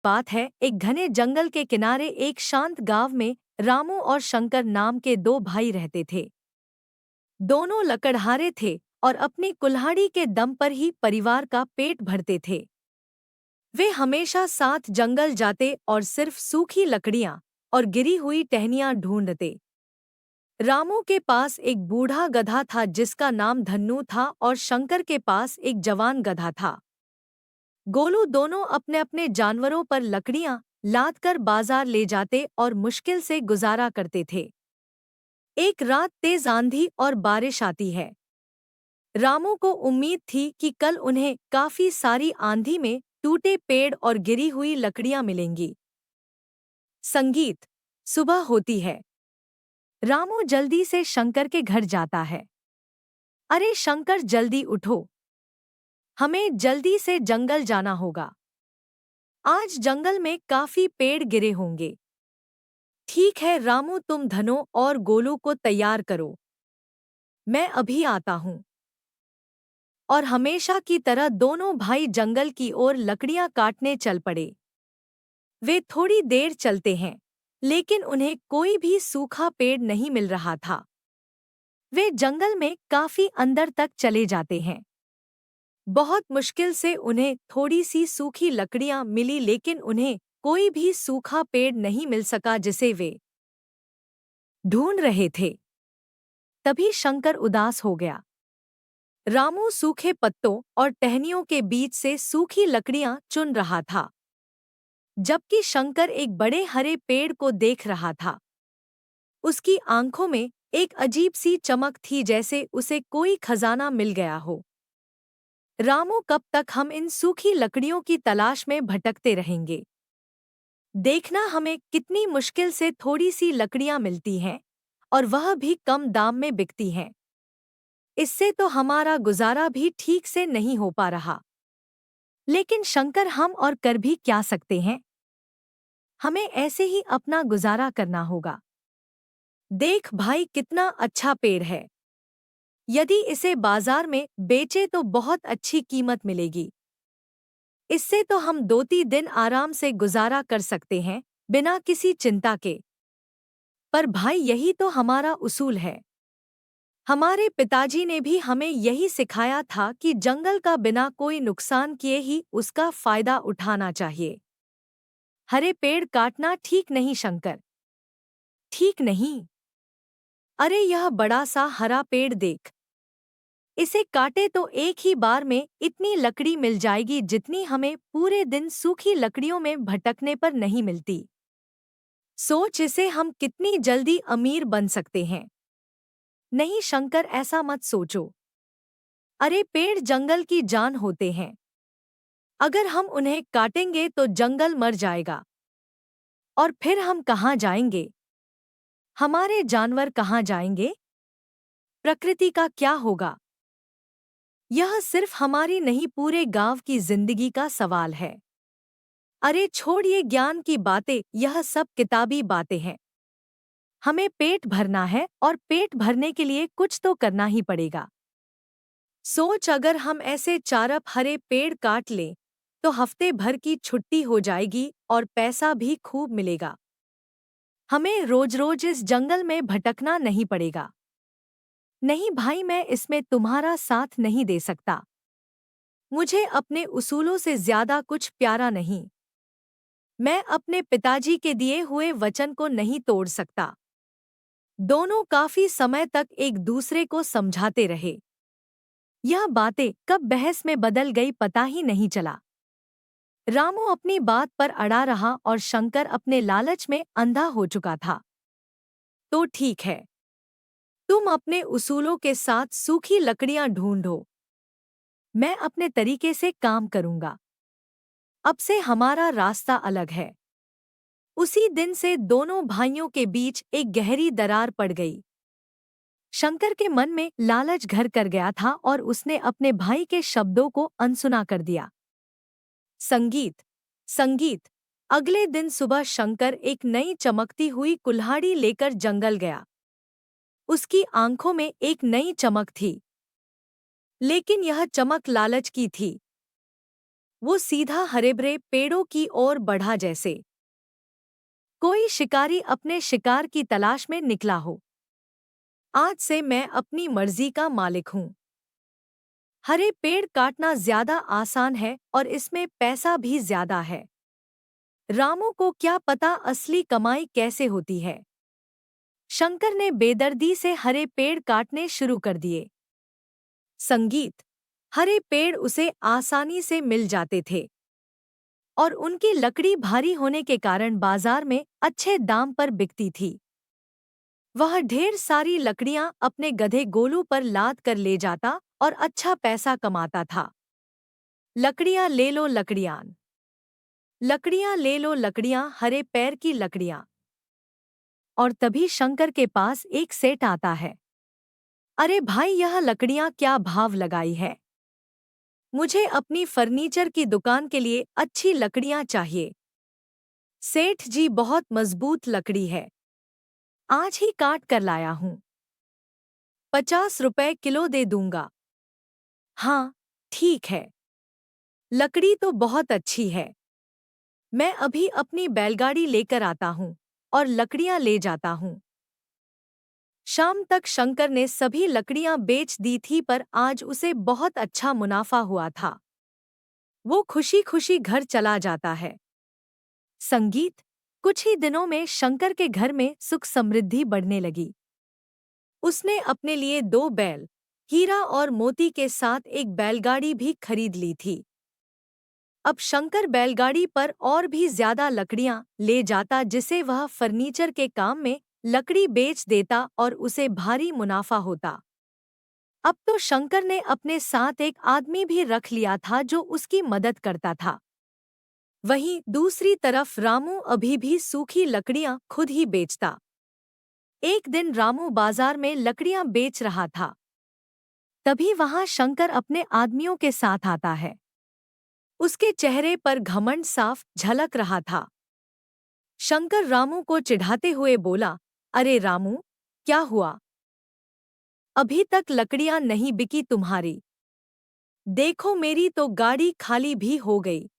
बात है, एक घने जंगल के किनारे एक शांत गांव में रामू और शंकर नाम के दो भाई रहते थे। दोनों लकड़हारे थे और अपनी कुल्हाड़ी के दम पर ही परिवार का पेट भरते थे। वे हमेशा साथ जंगल जाते और सिर्फ सूखी लकड़ियां और गिरी हुई टहनियां ढूंढते। रामू के पास एक बूढ़ा गधा था जिसका नाम धन्नू था और शंकर के पास एक जवान गधा था। गोलू दोनों अपने अपने जानवरों पर लकड़ियां लाद कर बाजार ले जाते और मुश्किल से गुजारा करते थे। एक रात तेज आंधी और बारिश आती है। रामू को उम्मीद थी कि कल उन्हें काफी सारी आंधी में टूटे पेड़ और गिरी हुई लकड़ियां मिलेंगी। संगीत। सुबह होती है। रामू जल्दी से शंकर के घर जाता है। अरे शंकर, जल्दी उठो, हमें जल्दी से जंगल जाना होगा। आज जंगल में काफी पेड़ गिरे होंगे। ठीक है रामू, तुम धनो और गोलू को तैयार करो, मैं अभी आता हूँ। और हमेशा की तरह दोनों भाई जंगल की ओर लकड़ियां काटने चल पड़े। वे थोड़ी देर चलते हैं, लेकिन उन्हें कोई भी सूखा पेड़ नहीं मिल रहा था। वे जंगल में काफी अंदर तक चले जाते हैं। बहुत मुश्किल से उन्हें थोड़ी सी सूखी लकड़ियां मिली, लेकिन उन्हें कोई भी सूखा पेड़ नहीं मिल सका जिसे वे ढूंढ रहे थे। तभी शंकर उदास हो गया। रामू सूखे पत्तों और टहनियों के बीच से सूखी लकड़ियां चुन रहा था, जबकि शंकर एक बड़े हरे पेड़ को देख रहा था। उसकी आंखों में एक अजीब सी चमक थी, जैसे उसे कोई खजाना मिल गया हो। रामू, कब तक हम इन सूखी लकड़ियों की तलाश में भटकते रहेंगे? देखना, हमें कितनी मुश्किल से थोड़ी सी लकड़ियां मिलती हैं, और वह भी कम दाम में बिकती हैं। इससे तो हमारा गुजारा भी ठीक से नहीं हो पा रहा। लेकिन शंकर, हम और कर भी क्या सकते हैं? हमें ऐसे ही अपना गुजारा करना होगा। देख भाई, कितना अच्छा पेड़ है। यदि इसे बाजार में बेचे तो बहुत अच्छी कीमत मिलेगी। इससे तो हम 2-3 दिन आराम से गुजारा कर सकते हैं, बिना किसी चिंता के। पर भाई, यही तो हमारा उसूल है। हमारे पिताजी ने भी हमें यही सिखाया था कि जंगल का बिना कोई नुकसान किए ही उसका फायदा उठाना चाहिए। हरे पेड़ काटना ठीक नहीं शंकर, ठीक नहीं। अरे यह बड़ा सा हरा पेड़ देख, इसे काटे तो एक ही बार में इतनी लकड़ी मिल जाएगी जितनी हमें पूरे दिन सूखी लकड़ियों में भटकने पर नहीं मिलती। सोच, इसे हम कितनी जल्दी अमीर बन सकते हैं। नहीं शंकर, ऐसा मत सोचो। अरे पेड़ जंगल की जान होते हैं। अगर हम उन्हें काटेंगे तो जंगल मर जाएगा, और फिर हम कहाँ जाएंगे? हमारे जानवर कहाँ जाएंगे? प्रकृति का क्या होगा? यह सिर्फ हमारी नहीं, पूरे गांव की जिंदगी का सवाल है। अरे छोड़िए ज्ञान की बातें, यह सब किताबी बातें हैं। हमें पेट भरना है, और पेट भरने के लिए कुछ तो करना ही पड़ेगा। सोच, अगर हम ऐसे चारप हरे पेड़ काट लें तो हफ्ते भर की छुट्टी हो जाएगी और पैसा भी खूब मिलेगा। हमें रोज रोज इस जंगल में भटकना नहीं पड़ेगा। नहीं भाई, मैं इसमें तुम्हारा साथ नहीं दे सकता। मुझे अपने उसूलों से ज्यादा कुछ प्यारा नहीं। मैं अपने पिताजी के दिए हुए वचन को नहीं तोड़ सकता। दोनों काफी समय तक एक दूसरे को समझाते रहे। यह बातें कब बहस में बदल गई पता ही नहीं चला। रामू अपनी बात पर अड़ा रहा और शंकर अपने लालच में अंधा हो चुका था। तो ठीक है, तुम अपने उसूलों के साथ सूखी लकड़ियां ढूंढो, मैं अपने तरीके से काम करूंगा। अब से हमारा रास्ता अलग है। उसी दिन से दोनों भाइयों के बीच एक गहरी दरार पड़ गई। शंकर के मन में लालच घर कर गया था और उसने अपने भाई के शब्दों को अनसुना कर दिया। संगीत। संगीत। अगले दिन सुबह शंकर एक नई चमकती हुई कुल्हाड़ी लेकर जंगल गया। उसकी आंखों में एक नई चमक थी, लेकिन यह चमक लालच की थी। वो सीधा हरे-भरे पेड़ों की ओर बढ़ा जैसे कोई शिकारी अपने शिकार की तलाश में निकला हो। आज से मैं अपनी मर्जी का मालिक हूँ। हरे पेड़ काटना ज्यादा आसान है और इसमें पैसा भी ज्यादा है। रामू को क्या पता असली कमाई कैसे होती है। शंकर ने बेदर्दी से हरे पेड़ काटने शुरू कर दिए। संगीत। हरे पेड़ उसे आसानी से मिल जाते थे और उनकी लकड़ी भारी होने के कारण बाजार में अच्छे दाम पर बिकती थी। वह ढेर सारी लकड़ियां अपने गधे गोलू पर लाद कर ले जाता और अच्छा पैसा कमाता था। लकड़ियां ले लो लकड़ियां। लकड़ियां ले लो लकड़ियां, हरे पैर की लकड़ियां। और तभी शंकर के पास एक सेठ आता है। अरे भाई, यह लकड़ियां क्या भाव लगाई है? मुझे अपनी फर्नीचर की दुकान के लिए अच्छी लकड़ियां चाहिए। सेठ जी, बहुत मजबूत लकड़ी है, आज ही काट कर लाया हूँ। 50 रुपए किलो दे दूंगा। हाँ, ठीक है। लकड़ी तो बहुत अच्छी है। मैं अभी अपनी बैलगाड़ी लेकर आता हूँ और लकड़ियां ले जाता हूँ। शाम तक शंकर ने सभी लकड़ियां बेच दी थी, पर आज उसे बहुत अच्छा मुनाफा हुआ था। वो खुशी खुशी घर चला जाता है। संगीत। कुछ ही दिनों में शंकर के घर में सुख समृद्धि बढ़ने लगी। उसने अपने लिए 2 बैल, हीरा और मोती के साथ एक बैलगाड़ी भी खरीद ली थी। अब शंकर बैलगाड़ी पर और भी ज्यादा लकड़ियां ले जाता, जिसे वह फर्नीचर के काम में लकड़ी बेच देता और उसे भारी मुनाफा होता। अब तो शंकर ने अपने साथ एक आदमी भी रख लिया था जो उसकी मदद करता था। वहीं दूसरी तरफ रामू अभी भी सूखी लकड़ियां खुद ही बेचता। एक दिन रामू बाजार में लकड़ियां बेच रहा था। तभी वहां शंकर अपने आदमियों के साथ आता है। उसके चेहरे पर घमंड साफ झलक रहा था। शंकर रामू को चिढ़ाते हुए बोला, अरे रामू, क्या हुआ? अभी तक लकड़ियां नहीं बिकी तुम्हारी। देखो, मेरी तो गाड़ी खाली भी हो गई।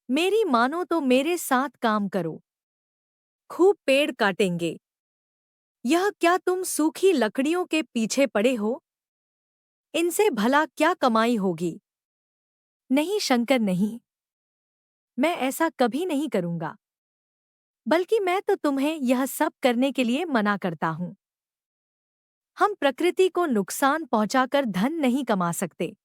मेरी मानो तो मेरे साथ काम करो। खूब पेड़ काटेंगे। यह क्या तुम सूखी लकड़ियों के पीछे पड़े हो? इनसे भला क्या कमाई होगी? नहीं शंकर, नहीं। मैं ऐसा कभी नहीं करूंगा। बल्कि मैं तो तुम्हें यह सब करने के लिए मना करता हूँ। हम प्रकृति को नुकसान पहुंचाकर धन नहीं कमा सकते।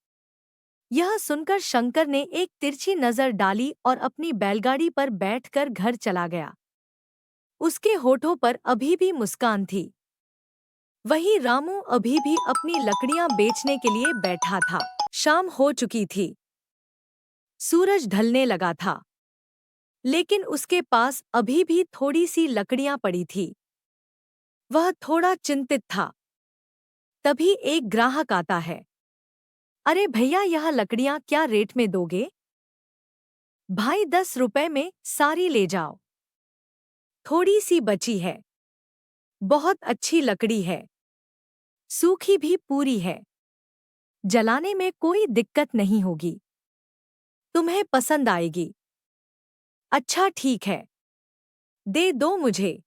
यह सुनकर शंकर ने एक तिरछी नजर डाली और अपनी बैलगाड़ी पर बैठकर घर चला गया। उसके होठों पर अभी भी मुस्कान थी। वही रामू अभी भी अपनी लकड़ियां बेचने के लिए बैठा था। शाम हो चुकी थी। सूरज ढलने लगा था, लेकिन उसके पास अभी भी थोड़ी सी लकड़ियां पड़ी थी। वह थोड़ा चिंतित था। तभी एक ग्राहक आता है। अरे भैया, यह लकड़ियां क्या रेट में दोगे? भाई, 10 रुपए में सारी ले जाओ। थोड़ी सी बची है। बहुत अच्छी लकड़ी है, सूखी भी पूरी है। जलाने में कोई दिक्कत नहीं होगी। तुम्हें पसंद आएगी। अच्छा ठीक है, दे दो मुझे।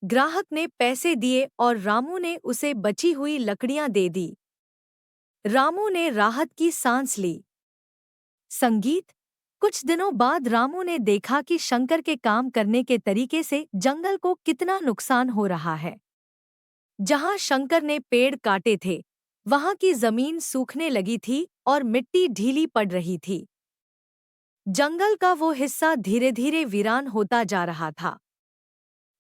ग्राहक ने पैसे दिए और रामू ने उसे बची हुई लकड़ियां दे दी। रामू ने राहत की सांस ली। संगीत। कुछ दिनों बाद रामू ने देखा कि शंकर के काम करने के तरीके से जंगल को कितना नुकसान हो रहा है। जहां शंकर ने पेड़ काटे थे, वहां की जमीन सूखने लगी थी और मिट्टी ढीली पड़ रही थी। जंगल का वो हिस्सा धीरे धीरे वीरान होता जा रहा था।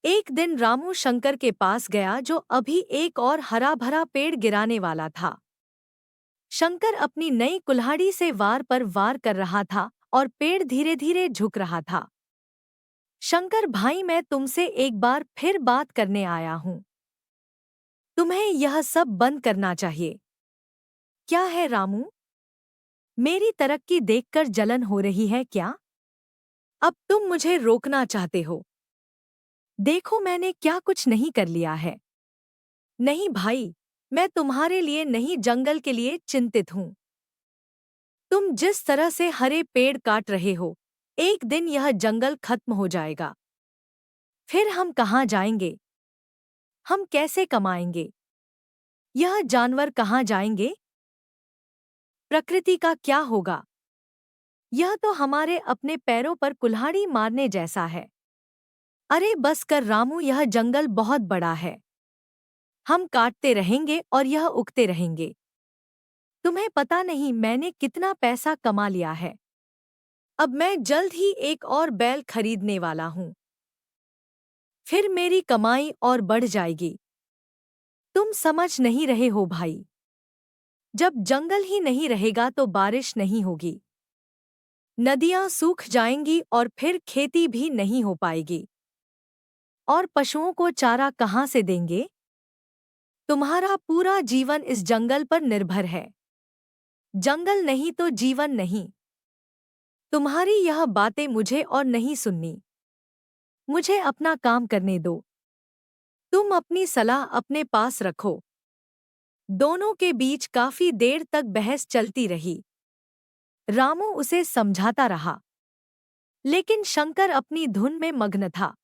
एक दिन रामू शंकर के पास गया, जो अभी एक और हरा भरा पेड़ गिराने वाला था। शंकर अपनी नई कुल्हाड़ी से वार पर वार कर रहा था और पेड़ धीरे धीरे झुक रहा था। शंकर भाई, मैं तुमसे एक बार फिर बात करने आया हूं। तुम्हें यह सब बंद करना चाहिए। क्या है रामू? मेरी तरक्की देखकर जलन हो रही है क्या? अब तुम मुझे रोकना चाहते हो? देखो, मैंने क्या कुछ नहीं कर लिया है। नहीं भाई, मैं तुम्हारे लिए नहीं, जंगल के लिए चिंतित हूँ। तुम जिस तरह से हरे पेड़ काट रहे हो, एक दिन यह जंगल खत्म हो जाएगा। फिर हम कहाँ जाएंगे? हम कैसे कमाएंगे? यह जानवर कहाँ जाएंगे? प्रकृति का क्या होगा? यह तो हमारे अपने पैरों पर कुल्हाड़ी मारने जैसा है। अरे बस कर रामू, यह जंगल बहुत बड़ा है। हम काटते रहेंगे और यह उगते रहेंगे। तुम्हें पता नहीं मैंने कितना पैसा कमा लिया है। अब मैं जल्द ही एक और बैल खरीदने वाला हूँ। फिर मेरी कमाई और बढ़ जाएगी। तुम समझ नहीं रहे हो भाई। जब जंगल ही नहीं रहेगा तो बारिश नहीं होगी, नदियां सूख जाएंगी और फिर खेती भी नहीं हो पाएगी। और पशुओं को चारा कहाँ से देंगे? तुम्हारा पूरा जीवन इस जंगल पर निर्भर है। जंगल नहीं तो जीवन नहीं। तुम्हारी यह बातें मुझे और नहीं सुननी। मुझे अपना काम करने दो। तुम अपनी सलाह अपने पास रखो। दोनों के बीच काफी देर तक बहस चलती रही। रामू उसे समझाता रहा, लेकिन शंकर अपनी धुन में मग्न था।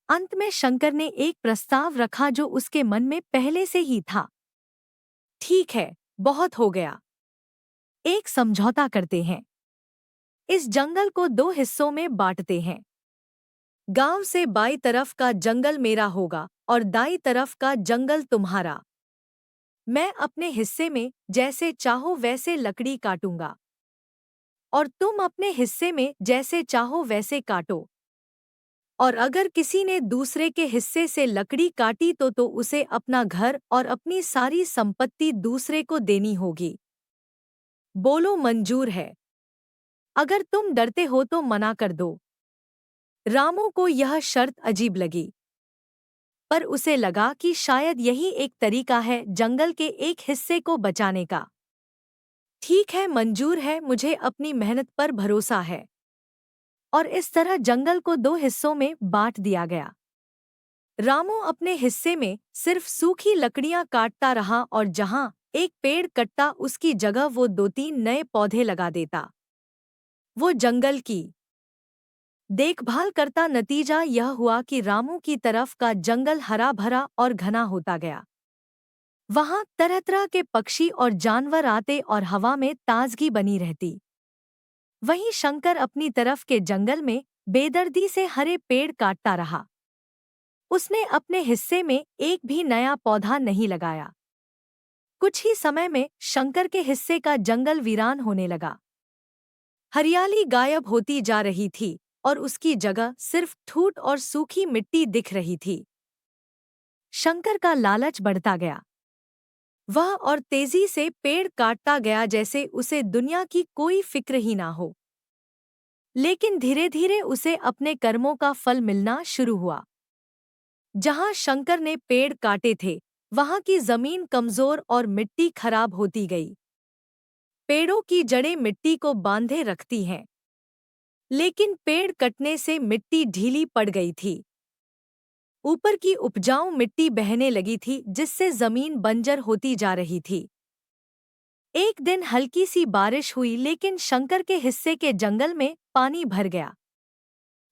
अंत में शंकर ने एक प्रस्ताव रखा जो उसके मन में पहले से ही था। ठीक है, बहुत हो गया। एक समझौता करते हैं। इस जंगल को दो हिस्सों में बांटते हैं। गांव से बाईं तरफ का जंगल मेरा होगा और दाईं तरफ का जंगल तुम्हारा। मैं अपने हिस्से में जैसे चाहो वैसे लकड़ी काटूंगा और तुम अपने हिस्से में जैसे चाहो वैसे काटो। और अगर किसी ने दूसरे के हिस्से से लकड़ी काटी तो उसे अपना घर और अपनी सारी संपत्ति दूसरे को देनी होगी। बोलो मंजूर है? अगर तुम डरते हो तो मना कर दो। रामू को यह शर्त अजीब लगी, पर उसे लगा कि शायद यही एक तरीका है जंगल के एक हिस्से को बचाने का। ठीक है, मंजूर है, मुझे अपनी मेहनत पर भरोसा है। और इस तरह जंगल को दो हिस्सों में बांट दिया गया। रामू अपने हिस्से में सिर्फ सूखी लकड़ियां काटता रहा और जहां एक पेड़ कटता उसकी जगह वो दो तीन नए पौधे लगा देता। वो जंगल की देखभाल करता। नतीजा यह हुआ कि रामू की तरफ का जंगल हरा भरा और घना होता गया। वहां तरह तरह के पक्षी और जानवर आते और हवा में ताजगी बनी रहती। वहीं शंकर अपनी तरफ के जंगल में बेदर्दी से हरे पेड़ काटता रहा। उसने अपने हिस्से में एक भी नया पौधा नहीं लगाया। कुछ ही समय में शंकर के हिस्से का जंगल वीरान होने लगा। हरियाली गायब होती जा रही थी और उसकी जगह सिर्फ ठूठ और सूखी मिट्टी दिख रही थी। शंकर का लालच बढ़ता गया। वह और तेजी से पेड़ काटता गया जैसे उसे दुनिया की कोई फिक्र ही ना हो। लेकिन धीरे धीरे उसे अपने कर्मों का फल मिलना शुरू हुआ। जहां शंकर ने पेड़ काटे थे, वहां की जमीन कमजोर और मिट्टी खराब होती गई। पेड़ों की जड़ें मिट्टी को बांधे रखती हैं, लेकिन पेड़ कटने से मिट्टी ढीली पड़ गई थी। ऊपर की उपजाऊ मिट्टी बहने लगी थी जिससे जमीन बंजर होती जा रही थी। एक दिन हल्की सी बारिश हुई लेकिन शंकर के हिस्से के जंगल में पानी भर गया।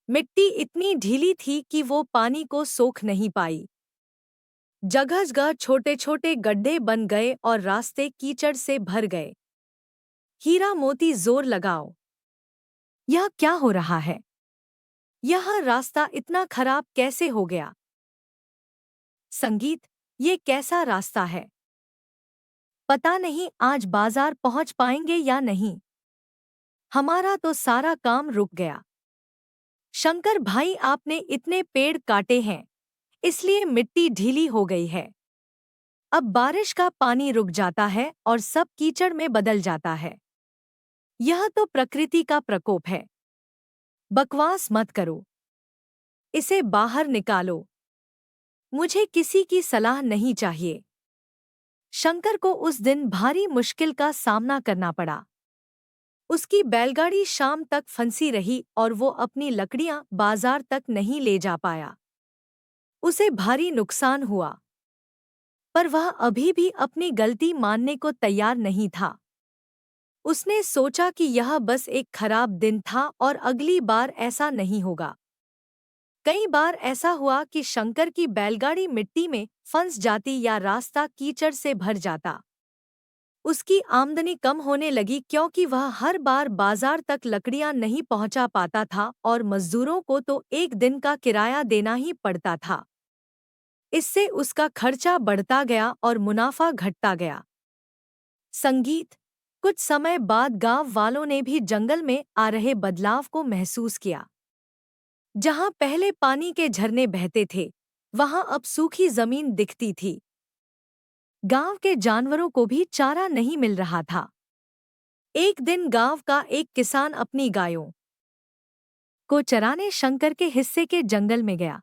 मिट्टी इतनी ढीली थी कि वो पानी को सोख नहीं पाई। जगह जगह छोटे छोटे गड्ढे बन गए और रास्ते कीचड़ से भर गए। हीरा मोती जोर लगाओ। यह क्या हो रहा है? यह रास्ता इतना खराब कैसे हो गया? संगीत, ये कैसा रास्ता है? पता नहीं आज बाजार पहुंच पाएंगे या नहीं। हमारा तो सारा काम रुक गया। शंकर भाई, आपने इतने पेड़ काटे हैं, इसलिए मिट्टी ढीली हो गई है। अब बारिश का पानी रुक जाता है और सब कीचड़ में बदल जाता है। यह तो प्रकृति का प्रकोप है। बकवास मत करो। इसे बाहर निकालो। मुझे किसी की सलाह नहीं चाहिए। शंकर को उस दिन भारी मुश्किल का सामना करना पड़ा। उसकी बैलगाड़ी शाम तक फंसी रही और वो अपनी लकड़ियां बाजार तक नहीं ले जा पाया। उसे भारी नुकसान हुआ, पर वह अभी भी अपनी गलती मानने को तैयार नहीं था। उसने सोचा कि यह बस एक खराब दिन था और अगली बार ऐसा नहीं होगा। कई बार ऐसा हुआ कि शंकर की बैलगाड़ी मिट्टी में फंस जाती या रास्ता कीचड़ से भर जाता। उसकी आमदनी कम होने लगी क्योंकि वह हर बार बाजार तक लकड़ियां नहीं पहुंचा पाता था और मजदूरों को तो एक दिन का किराया देना ही पड़ता था। इससे उसका खर्चा बढ़ता गया और मुनाफा घटता गया। संगीत। कुछ समय बाद गांव वालों ने भी जंगल में आ रहे बदलाव को महसूस किया। जहां पहले पानी के झरने बहते थे, वहां अब सूखी जमीन दिखती थी। गांव के जानवरों को भी चारा नहीं मिल रहा था। एक दिन गांव का एक किसान अपनी गायों को चराने शंकर के हिस्से के जंगल में गया।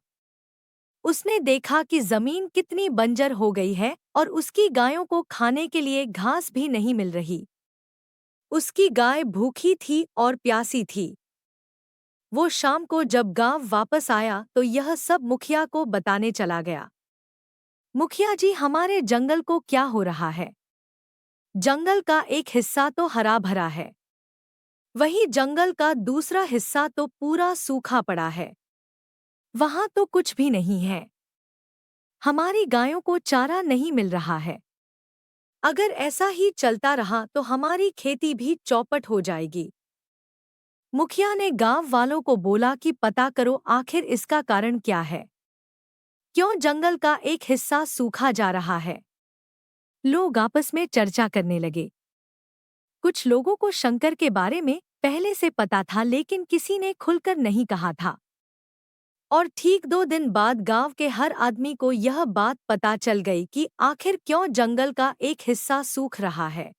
उसने देखा कि जमीन कितनी बंजर हो गई है और उसकी गायों को खाने के लिए घास भी नहीं मिल रही। उसकी गाय भूखी थी और प्यासी थी। वो शाम को जब गांव वापस आया तो यह सब मुखिया को बताने चला गया। मुखिया जी, हमारे जंगल को क्या हो रहा है? जंगल का एक हिस्सा तो हरा भरा है, वहीं जंगल का दूसरा हिस्सा तो पूरा सूखा पड़ा है। वहां तो कुछ भी नहीं है। हमारी गायों को चारा नहीं मिल रहा है। अगर ऐसा ही चलता रहा तो हमारी खेती भी चौपट हो जाएगी। मुखिया ने गांव वालों को बोला कि पता करो आखिर इसका कारण क्या है। क्यों जंगल का एक हिस्सा सूखा जा रहा है? लोग आपस में चर्चा करने लगे। कुछ लोगों को शंकर के बारे में पहले से पता था, लेकिन किसी ने खुलकर नहीं कहा था। और ठीक 2 दिन बाद गांव के हर आदमी को यह बात पता चल गई कि आखिर क्यों जंगल का एक हिस्सा सूख रहा है।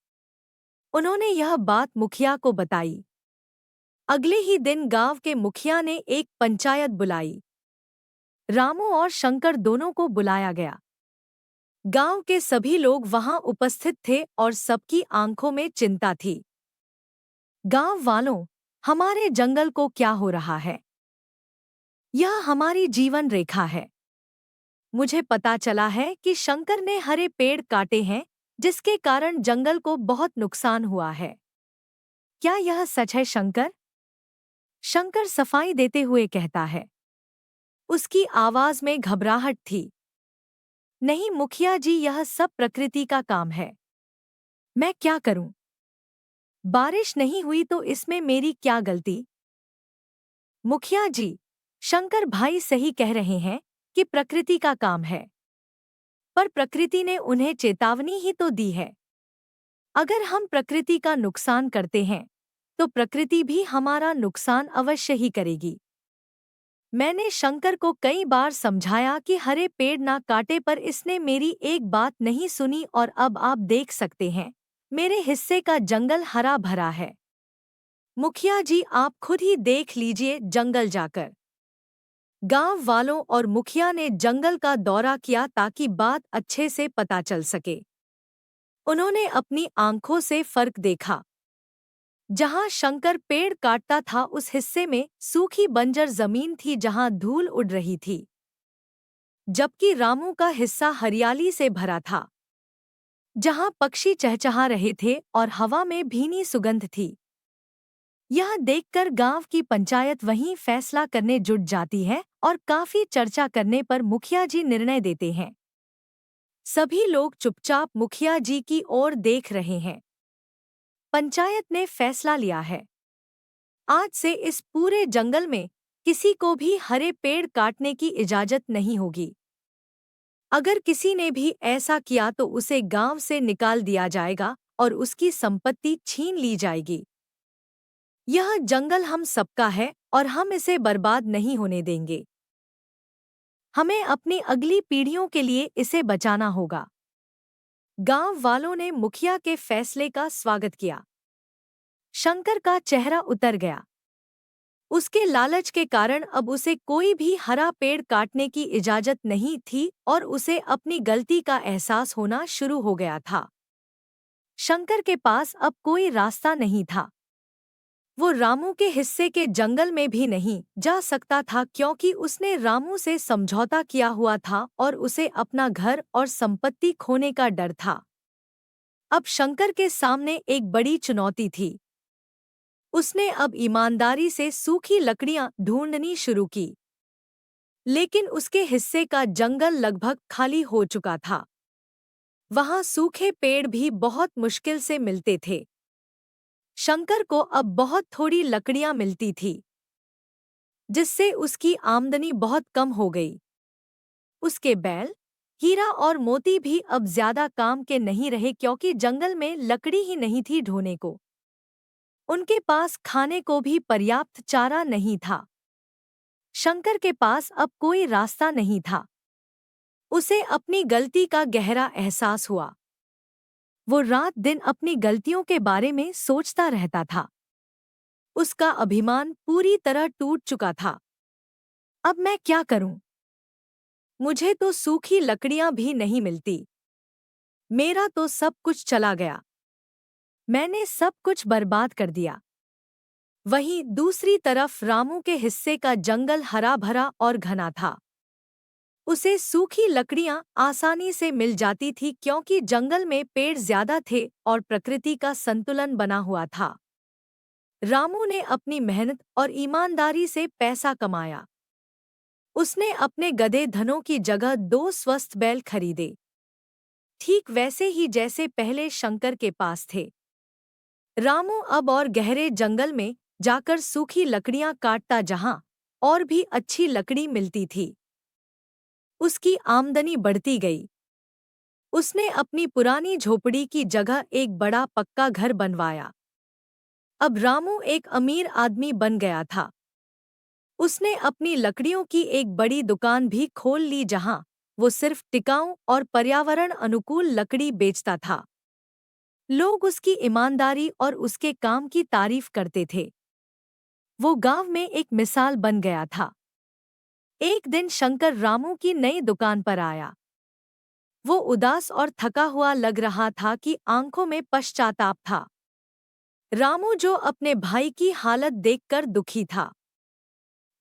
उन्होंने यह बात मुखिया को बताई। अगले ही दिन गांव के मुखिया ने एक पंचायत बुलाई। रामू और शंकर दोनों को बुलाया गया। गांव के सभी लोग वहां उपस्थित थे और सबकी आंखों में चिंता थी। गांव वालों, हमारे जंगल को क्या हो रहा है? यह हमारी जीवन रेखा है। मुझे पता चला है कि शंकर ने हरे पेड़ काटे हैं, जिसके कारण जंगल को बहुत नुकसान हुआ है। क्या यह सच है शंकर? शंकर सफाई देते हुए कहता है। उसकी आवाज में घबराहट थी। नहीं मुखिया जी, यह सब प्रकृति का काम है। मैं क्या करूं? बारिश नहीं हुई तो इसमें मेरी क्या गलती? मुखिया जी, शंकर भाई सही कह रहे हैं कि प्रकृति का काम है, पर प्रकृति ने उन्हें चेतावनी ही तो दी है। अगर हम प्रकृति का नुकसान करते हैं, तो प्रकृति भी हमारा नुकसान अवश्य ही करेगी। मैंने शंकर को कई बार समझाया कि हरे पेड़ ना काटे, पर इसने मेरी एक बात नहीं सुनी और अब आप देख सकते हैं, मेरे हिस्से का जंगल हरा भरा है। मुखिया जी, आप खुद ही देख लीजिए जंगल जाकर। गांव वालों और मुखिया ने जंगल का दौरा किया ताकि बात अच्छे से पता चल सके। उन्होंने अपनी आंखों से फर्क देखा। जहां शंकर पेड़ काटता था उस हिस्से में सूखी बंजर जमीन थी जहां धूल उड़ रही थी, जबकि रामू का हिस्सा हरियाली से भरा था, जहां पक्षी चहचहा रहे थे और हवा में भीनी सुगंध थी। यह देखकर गांव की पंचायत वहीं फैसला करने जुट जाती है और काफी चर्चा करने पर मुखिया जी निर्णय देते हैं। सभी लोग चुपचाप मुखिया जी की ओर देख रहे हैं। पंचायत ने फैसला लिया है, आज से इस पूरे जंगल में किसी को भी हरे पेड़ काटने की इजाजत नहीं होगी। अगर किसी ने भी ऐसा किया तो उसे गांव से निकाल दिया जाएगा और उसकी संपत्ति छीन ली जाएगी। यह जंगल हम सबका है और हम इसे बर्बाद नहीं होने देंगे। हमें अपनी अगली पीढ़ियों के लिए इसे बचाना होगा। गांव वालों ने मुखिया के फैसले का स्वागत किया। शंकर का चेहरा उतर गया। उसके लालच के कारण अब उसे कोई भी हरा पेड़ काटने की इजाजत नहीं थी और उसे अपनी गलती का एहसास होना शुरू हो गया था। शंकर के पास अब कोई रास्ता नहीं था। वो रामू के हिस्से के जंगल में भी नहीं जा सकता था क्योंकि उसने रामू से समझौता किया हुआ था और उसे अपना घर और संपत्ति खोने का डर था। अब शंकर के सामने एक बड़ी चुनौती थी। उसने अब ईमानदारी से सूखी लकड़ियां ढूंढनी शुरू की, लेकिन उसके हिस्से का जंगल लगभग खाली हो चुका था। वहां सूखे पेड़ भी बहुत मुश्किल से मिलते थे। शंकर को अब बहुत थोड़ी लकड़ियां मिलती थी, जिससे उसकी आमदनी बहुत कम हो गई। उसके बैल, हीरा और मोती भी अब ज्यादा काम के नहीं रहे, क्योंकि जंगल में लकड़ी ही नहीं थी ढोने को। उनके पास खाने को भी पर्याप्त चारा नहीं था। शंकर के पास अब कोई रास्ता नहीं था। उसे अपनी गलती का गहरा एहसास हुआ। वो रात दिन अपनी गलतियों के बारे में सोचता रहता था। उसका अभिमान पूरी तरह टूट चुका था। अब मैं क्या करूं? मुझे तो सूखी लकड़ियां भी नहीं मिलती। मेरा तो सब कुछ चला गया। मैंने सब कुछ बर्बाद कर दिया। वहीं दूसरी तरफ रामू के हिस्से का जंगल हरा भरा और घना था। उसे सूखी लकड़ियां आसानी से मिल जाती थी, क्योंकि जंगल में पेड़ ज्यादा थे और प्रकृति का संतुलन बना हुआ था। रामू ने अपनी मेहनत और ईमानदारी से पैसा कमाया। उसने अपने गधे धनों की जगह 2 स्वस्थ बैल खरीदे, ठीक वैसे ही जैसे पहले शंकर के पास थे। रामू अब और गहरे जंगल में जाकर सूखी लकड़ियां काटता, जहां और भी अच्छी लकड़ी मिलती थी। उसकी आमदनी बढ़ती गई। उसने अपनी पुरानी झोपड़ी की जगह एक बड़ा पक्का घर बनवाया। अब रामू एक अमीर आदमी बन गया था। उसने अपनी लकड़ियों की एक बड़ी दुकान भी खोल ली, जहां वो सिर्फ टिकाऊ और पर्यावरण अनुकूल लकड़ी बेचता था। लोग उसकी ईमानदारी और उसके काम की तारीफ करते थे। वो गांव में एक मिसाल बन गया था। एक दिन शंकर रामू की नई दुकान पर आया। वो उदास और थका हुआ लग रहा था कि आंखों में पश्चाताप था। रामू, जो अपने भाई की हालत देखकर दुखी था,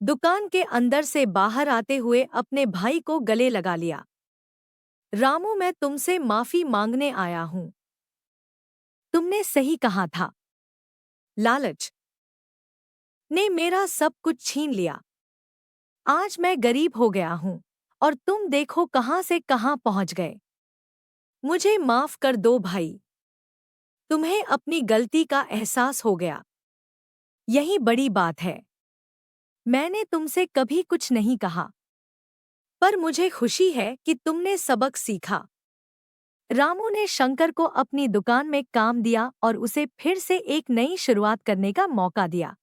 दुकान के अंदर से बाहर आते हुए अपने भाई को गले लगा लिया। रामू, मैं तुमसे माफी मांगने आया हूं। तुमने सही कहा था। लालच ने मेरा सब कुछ छीन लिया। आज मैं गरीब हो गया हूं और तुम देखो कहां से कहां पहुंच गए। मुझे माफ कर दो भाई। तुम्हें अपनी गलती का एहसास हो गया। यही बड़ी बात है। मैंने तुमसे कभी कुछ नहीं कहा, पर मुझे खुशी है कि तुमने सबक सीखा। रामू ने शंकर को अपनी दुकान में काम दिया और उसे फिर से एक नई शुरुआत करने का मौका दिया।